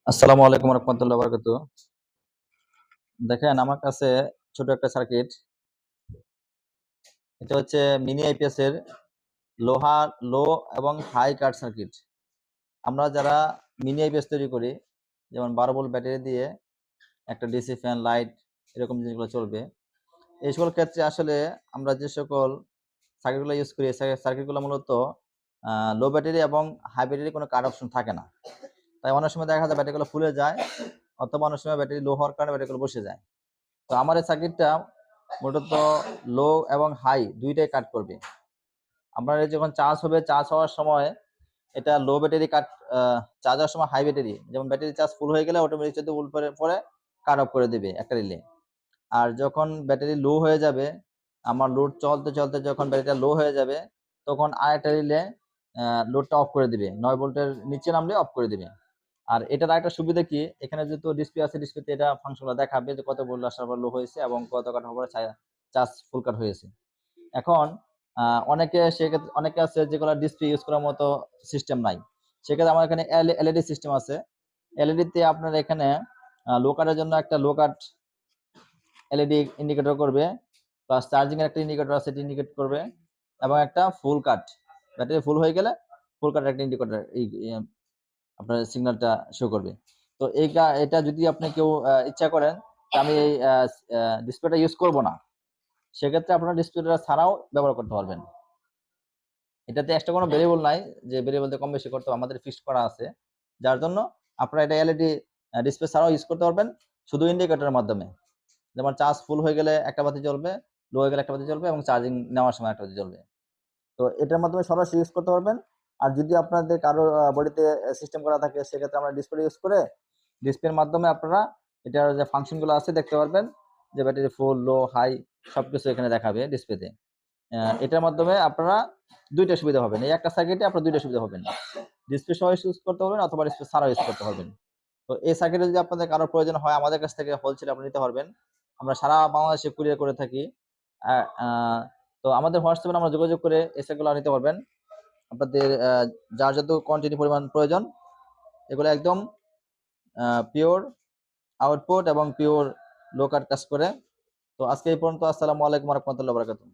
আসসালামু আলাইকুম রহমতুল্লাহ বরকাত। দেখেন আমার কাছে ছোট একটা সার্কিট। এটা হচ্ছে মিনি আইপিএস এর লোহা লো এবং হাই কাট সার্কিট। আমরা যারা মিনি আইপিএস তৈরি করি, যেমন 12 ভোল্ট ব্যাটারি দিয়ে একটা ডিসি ফ্যান, লাইট, এরকম জিনিসগুলো চলবে। এই সকল ক্ষেত্রে আসলে আমরা যে সকল সার্কিটগুলো ইউজ করি, সার্কিটগুলো মূলত লো ব্যাটারি এবং হাই ব্যাটারি কোনো কাট অপশন থাকে না। তাই অনেক সময় দেখা যায় ব্যাটারিগুলো ফুলে যায়, অথবা অনেক সময় ব্যাটারি লো হওয়ার কারণে ব্যাটারিগুলো বসে যায়। তো আমার এই সার্কিটটা মূলত লো এবং হাই দুইটাই কাট করবে। আপনার যখন চার্জ হবে, চার্জ হওয়ার সময় এটা লো ব্যাটারি কাট, চার্জ হওয়ার সময় হাই ব্যাটারি, যেমন ব্যাটারি চার্জ ফুল হয়ে গেলে অটোমেটিক যদি ফুল পরে কাট অফ করে দেবে একটা রিলে। আর যখন ব্যাটারি লো হয়ে যাবে, আমার লোড চলতে চলতে যখন ব্যাটারিটা লো হয়ে যাবে, তখন আরেকটা রিলে লোডটা অফ করে দিবে, 9 ভোল্টের নিচে নামলে অফ করে দিবে। আর এটার আরেকটা সুবিধা কি, এখানে যেহেতু ডিসপ্লে আছে, ডিসপ্লেতে এটা ফাংশনটা দেখাবে যে কত ভোল্ট আসার পর লো হয়েছে এবং কত কাট হওয়ার পর চার্জ ফুল কাট হয়েছে। এখন অনেকে আছে যেগুলো ডিসপ্লে ইউজ করার মতো সিস্টেম নাই। সেক্ষেত্রে আমার এখানে এলইডি সিস্টেম আছে। এলইডিতে আপনার এখানে লো কাটের জন্য একটা লো কাট এলইডি ইন্ডিকেটর করবে, প্লাস চার্জিং এর একটা ইন্ডিকেটর আছে, এটা ইন্ডিকেট করবে, এবং একটা ফুল কাট, ব্যাটারি ফুল হয়ে গেলে ফুল কাট একটা ইন্ডিকেটর আপনার সিগন্যালটা শো করবে। তো এটা যদি আপনি কেউ ইচ্ছা করেন যে আমি এই ডিসপ্লেটা ইউজ করব না, সেক্ষেত্রে আপনারা ডিসপ্লেটা ছাড়াও ব্যবহার করতে পারবেন। এটাতে এক্সট্রা কোনো ভেরিয়েবল নাই যে ভেরিয়েবলতে কম বেশি করতে হবে, আমাদের ফিক্সড করা আছে। যার জন্য আপনারা এটা এলইডি ডিসপ্লে ছাড়াও ইউজ করতে পারবেন, শুধু ইন্ডিকেটরের মাধ্যমে। যেমন চার্জ ফুল হয়ে গেলে একটা বাতি জ্বলবে, লো হয়ে গেলে একটা বাতি জ্বলবে, এবং চার্জিং নেওয়ার সময় একটা বাতি জ্বলবে। তো এটার মাধ্যমে সরাসরি ইউজ করতে পারবেন। আর যদি আপনাদের কারো বডিতে সিস্টেম করা থাকে, সেক্ষেত্রে আমরা ডিসপ্লে ইউজ করে ডিসপ্লের মাধ্যমে আপনারা এটার যে ফাংশনগুলো আছে দেখতে পারবেন, যে ব্যাটারি ফুল, লো, হাই সবকিছু এখানে দেখাবে ডিসপ্লেতে। এটার মাধ্যমে আপনারা দুইটা সুবিধা পাবেন, এই একটা সার্কিটে আপনারা দুইটা সুবিধা পাবেন, ডিসপ্লে সহ ইউজ করতে পারবেন অথবা ডিসপ্লে ছাড়াও ইউজ করতে পারবেন। তো এই সার্কিটে যদি আপনাদের কারো প্রয়োজন হয়, আমাদের কাছ থেকে হোলসেল আপনি নিতে পারবেন। আমরা সারা বাংলাদেশে কুরিয়ার করে থাকি। তো আমাদের হোয়াটসঅ্যাপে আমরা যোগাযোগ করে এই সার্কিটগুলো নিতে পারবেন। আপনাদের যার যত কোয়ান্টিটি পরিমাণ প্রয়োজন, এগুলো একদম পিওর আউটপুট এবং পিওর লো কাট কাজ করে। তো আজকে এই পর্যন্ত। আসসালামু আলাইকুম ওয়া রাহমাতুল্লাহি ওয়া বারাকাতুহু।